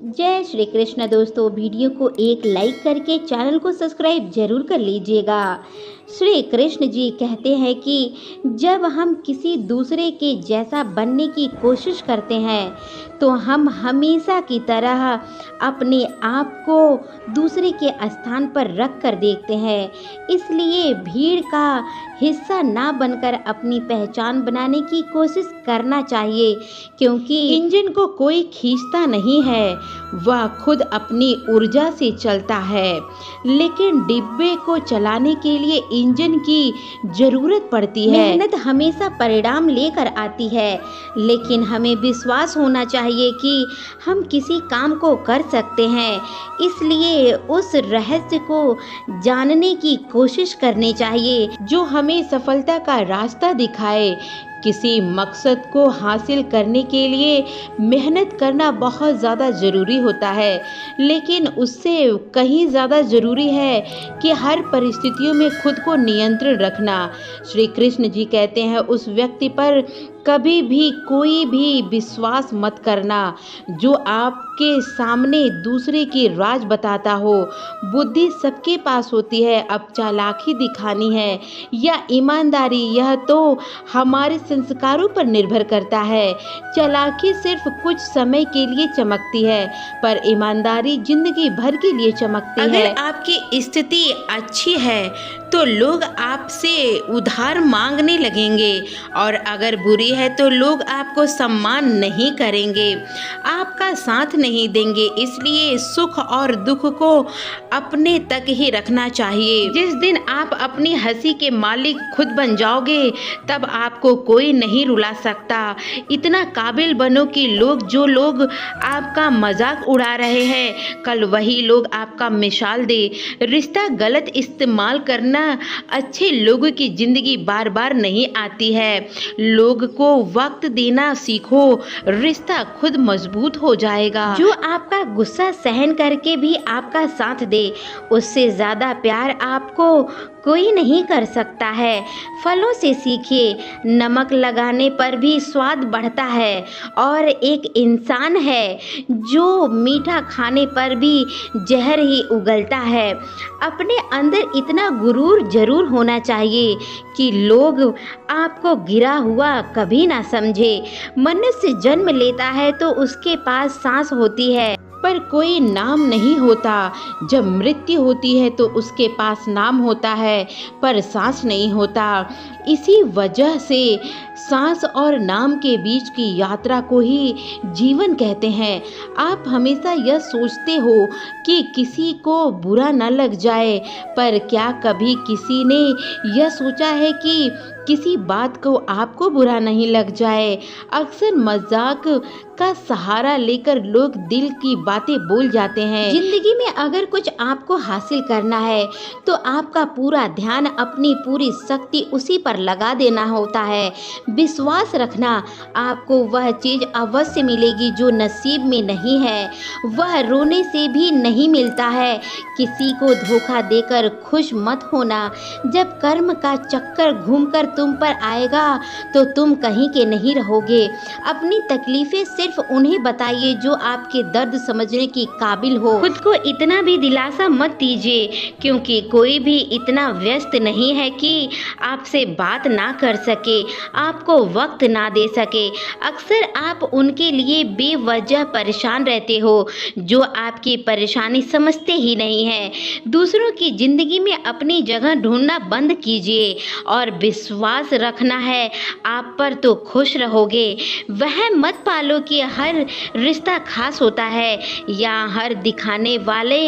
जय श्री कृष्ण दोस्तों, वीडियो को एक लाइक करके चैनल को सब्सक्राइब जरूर कर लीजिएगा। श्री कृष्ण जी कहते हैं कि जब हम किसी दूसरे के जैसा बनने की कोशिश करते हैं तो हम हमेशा की तरह अपने आप को दूसरे के स्थान पर रख कर देखते हैं। इसलिए भीड़ का हिस्सा ना बनकर अपनी पहचान बनाने की कोशिश करना चाहिए, क्योंकि इंजन को कोई खींचता नहीं है, वह खुद अपनी ऊर्जा से चलता है। लेकिन डिब्बे को चलाने के लिए इंजन की जरूरत पड़ती है। मेहनत हमेशा परिणाम लेकर आती है, लेकिन हमें विश्वास होना चाहिए कि हम किसी काम को कर सकते हैं। इसलिए उस रहस्य को जानने की कोशिश करनी चाहिए जो हमें सफलता का रास्ता दिखाए। किसी मकसद को हासिल करने के लिए मेहनत करना बहुत ज़्यादा ज़रूरी होता है, लेकिन उससे कहीं ज़्यादा ज़रूरी है कि हर परिस्थितियों में खुद को नियंत्रण रखना। श्री कृष्ण जी कहते हैं, उस व्यक्ति पर कभी भी कोई भी विश्वास मत करना जो आपके सामने दूसरे की राज बताता हो। बुद्धि सबके पास होती है, अब चालाकी दिखानी है या ईमानदारी, यह तो हमारे संस्कारों पर निर्भर करता है। चालाकी सिर्फ कुछ समय के लिए चमकती है, पर ईमानदारी जिंदगी भर के लिए चमकती है। अगर आपकी स्थिति अच्छी है तो लोग आपसे उधार मांगने लगेंगे, और अगर बुरी है तो लोग आपको सम्मान नहीं करेंगे, आपका साथ नहीं देंगे। इसलिए सुख और दुख को अपने तक ही रखना चाहिए। जिस दिन आप अपनी हंसी के मालिक खुद बन जाओगे, तब आपको कोई नहीं रुला सकता। इतना काबिल बनो कि जो लोग आपका मजाक उड़ा रहे हैं, कल वही लोग आपका मिसाल दे। रिश्ता गलत इस्तेमाल करना, अच्छे लोगों की जिंदगी बार बार नहीं आती है। लोग को वक्त देना सीखो, रिश्ता खुद मजबूत हो जाएगा। जो आपका गुस्सा सहन करके भी आपका साथ दे, उससे ज्यादा प्यार आपको कोई नहीं कर सकता है। फलों से सीखिए, नमक लगाने पर भी स्वाद बढ़ता है, और एक इंसान है जो मीठा खाने पर भी जहर ही उगलता है। अपने अंदर इतना गुरूर जरूर होना चाहिए कि लोग आपको गिरा हुआ कभी ना समझे। मनुष्य जन्म लेता है तो उसके पास सांस होती है, पर कोई नाम नहीं होता। जब मृत्यु होती है तो उसके पास नाम होता है, पर सांस नहीं होता। इसी वजह से सांस और नाम के बीच की यात्रा को ही जीवन कहते हैं। आप हमेशा यह सोचते हो कि किसी को बुरा न लग जाए, पर क्या कभी किसी ने यह सोचा है कि किसी बात को आपको बुरा नहीं लग जाए? अक्सर मजाक का सहारा लेकर लोग दिल की बातें बोल जाते हैं। जिंदगी में अगर कुछ आपको हासिल करना है तो आपका पूरा ध्यान, अपनी पूरी शक्ति उसी पर लगा देना होता है। विश्वास रखना, आपको वह चीज अवश्य मिलेगी जो नसीब में नहीं है। वह रोने से भी नहीं मिलता है। किसी को धोखा देकर खुश मत होना। जब कर्म का चक्कर घूमकर तुम पर आएगा तो तुम कहीं के नहीं रहोगे। अपनी तकलीफें सिर्फ उन्हें बताइए जो आपके दर्द समझने की काबिल हो। खुद को इतना भी दिलासा मत दीजिए, क्योंकि कोई भी इतना व्यस्त नहीं है कि आपसे बात ना कर सके, आपको वक्त ना दे सके। अक्सर आप उनके लिए बेवजह परेशान रहते हो जो आपकी परेशानी समझते ही नहीं है। दूसरों की जिंदगी में अपनी जगह ढूंढना बंद कीजिए और विश्वास रखना है आप पर तो खुश रहोगे। वह मत पालो कि हर रिश्ता खास होता है या हर दिखाने वाले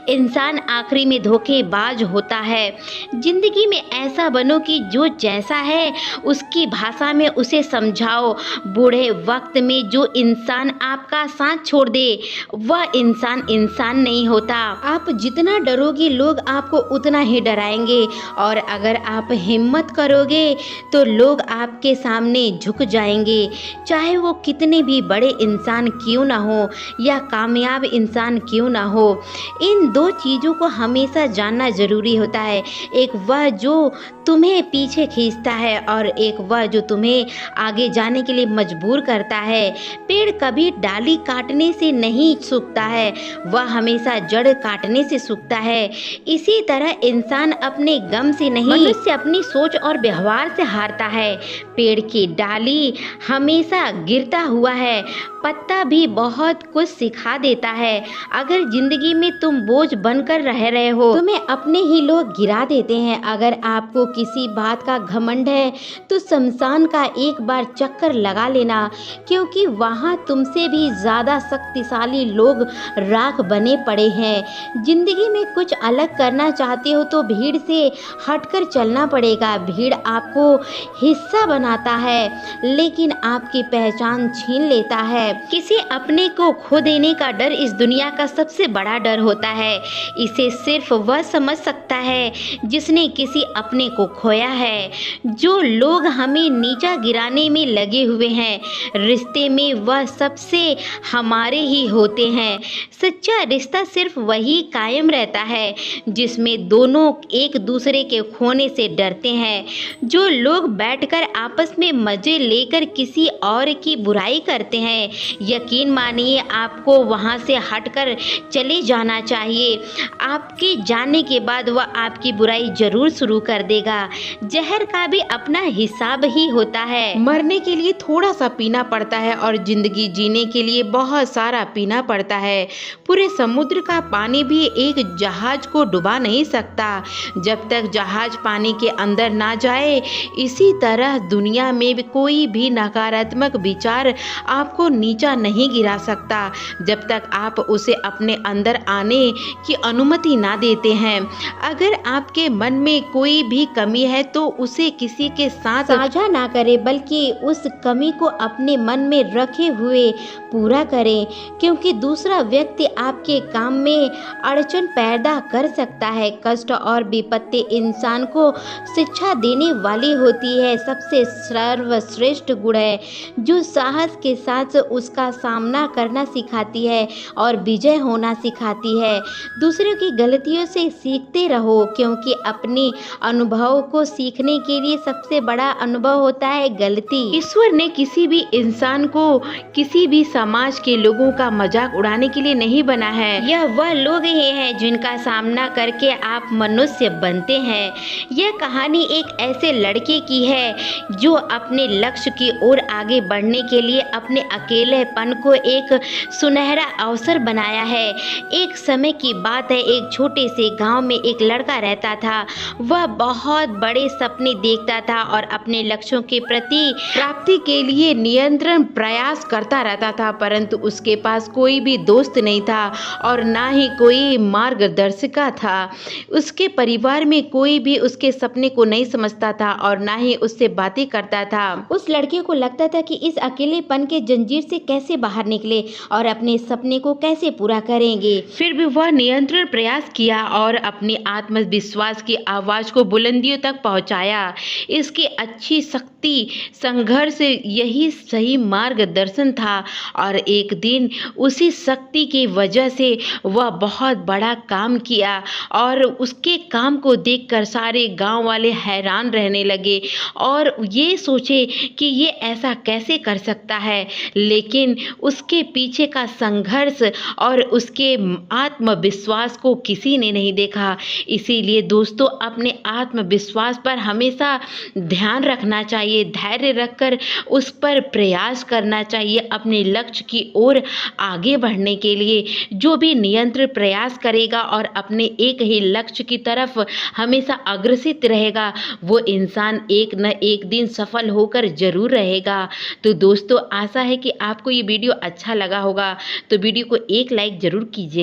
इंसान आखिरी में धोखेबाज होता है। जिंदगी में ऐसा बनो कि जो जैसा है उसकी भाषा में उसे समझाओ। बूढ़े वक्त में जो इंसान आपका साथ छोड़ दे, वह इंसान नहीं होता। आप जितना डरोगे लोग आपको उतना ही डराएंगे, और अगर आप हिम्मत करोगे करेंगे तो लोग आपके सामने झुक जाएंगे, चाहे वो कितने भी बड़े इंसान क्यों ना हो या कामयाब इंसान क्यों ना हो। इन दो चीज़ों को हमेशा जानना ज़रूरी होता है, एक वह जो तुम्हें पीछे खींचता है और एक वह जो तुम्हें आगे जाने के लिए मजबूर करता है। पेड़ कभी डाली काटने से नहीं सूखता है, वह हमेशा जड़ काटने से सूखता है। इसी तरह इंसान अपने गम से नहीं, मनुष्य अपनी सोच और व्यवहार से हारता है। पेड़ की डाली हमेशा गिरता हुआ है, पत्ता भी बहुत कुछ सिखा देता है। अगर जिंदगी में तुम बोझ बनकर रह रहे हो, तुम्हें अपने ही लोग गिरा देते हैं। अगर आपको किसी बात का घमंड है तो शमशान का एक बार चक्कर लगा लेना, क्योंकि वहाँ तुमसे भी ज़्यादा शक्तिशाली लोग राख बने पड़े हैं। जिंदगी में कुछ अलग करना चाहते हो तो भीड़ से हटकर चलना पड़ेगा। भीड़ आपको हिस्सा बनाता है लेकिन आपकी पहचान छीन लेता है। किसी अपने को खो देने का डर इस दुनिया का सबसे बड़ा डर होता है। इसे सिर्फ वह समझ सकता है जिसने किसी अपने को खोया है। जो लोग हमें नीचा गिराने में लगे हुए हैं, रिश्ते में वह सबसे हमारे ही होते हैं। सच्चा रिश्ता सिर्फ वही कायम रहता है जिसमें दोनों एक दूसरे के खोने से डरते हैं। जो लोग बैठकर आपस में मजे लेकर किसी और की बुराई करते हैं, यकीन मानिए आपको वहां से हटकर चले जाना चाहिए। आपके जाने के बाद वह आपकी बुराई जरूर शुरू कर देगा। जहर का भी अपना हिसाब ही होता है। मरने के लिए थोड़ा सा पीना पड़ता है और जिंदगी जीने के लिए बहुत सारा पीना पड़ता है। पूरे समुद्र का पानी भी एक जहाज को डुबा नहीं सकता जब तक जहाज पानी के अंदर ना जाए। इसी तरह दुनिया में कोई भी नकारात्मक विचार आपको नीचा नहीं गिरा सकता जब तक आप उसे अपने अंदर आने की अनुमति ना देते हैं। अगर आपके मन में कोई भी कमी है तो उसे किसी के साथ साझा ना करें, बल्कि उस कमी को अपने मन में रखे हुए पूरा करें, क्योंकि दूसरा व्यक्ति आपके काम में अड़चन पैदा कर सकता है। कष्ट और विपत्ति इंसान को शिक्षा देने वाली होती है। सबसे सर्वश्रेष्ठ गुण है जो साहस के साथ उसका सामना करना सिखाती है और विजय होना सिखाती है। दूसरों की गलतियों से सीखते रहो, क्योंकि अपने अनुभव को सीखने के लिए सबसे बड़ा अनुभव होता है गलती। ईश्वर ने किसी भी इंसान को किसी भी समाज के लोगों का मजाक उड़ाने के लिए नहीं बना है। यह वह लोग ही हैं जिनका सामना करके आप मनुष्य बनते हैं। यह कहानी एक ऐसे लड़के की है जो अपने लक्ष्य की ओर आगे बढ़ने के लिए अपने अकेलेपन को एक सुनहरा अवसर बनाया है। एक समय की बात है, एक छोटे से गांव में एक लड़का रहता था। वह बहुत बड़े सपने देखता था और अपने लक्ष्यों के प्रति प्राप्ति के लिए निरंतर प्रयास करता रहता था, परंतु उसके पास कोई भी दोस्त नहीं था और ना ही कोई मार्गदर्शिका था। उसके परिवार में कोई भी उसके सपने को नहीं समझता था और ना ही उससे बातें करता था। उस लड़के को लगता था कि इस अकेलेपन के जंजीर से कैसे बाहर निकले और अपने सपने को कैसे पूरा करेंगे। फिर भी वह निरंतर प्रयास किया और अपनी आत्मविश्वास की आवाज को बुलंदियों तक पहुंचाया। इसकी अच्छी शक्ति संघर्ष यही सही मार्गदर्शन था और एक दिन उसी शक्ति की वजह से वह बहुत बड़ा काम किया और उसके काम को देखकर सारे गांव वाले हैरान रहने लगे और ये सोचे कि ये ऐसा कैसे कर सकता है। लेकिन उसके पीछे का संघर्ष और उसके आत्मविश्वास को किसी ने नहीं देखा। इसीलिए दोस्तों, अपने आत्मविश्वास पर हमेशा ध्यान रखना चाहिए, धैर्य रखकर उस पर प्रयास करना चाहिए। अपने लक्ष्य की ओर आगे बढ़ने के लिए जो भी निरंतर प्रयास करेगा और अपने एक ही लक्ष्य की तरफ हमेशा अग्रसित रहेगा, वो इंसान एक न एक दिन सफल होकर जरूर रहेगा। तो दोस्तों, आशा है कि आपको ये वीडियो अच्छा लगा होगा, तो वीडियो को एक लाइक जरूर कीजिए।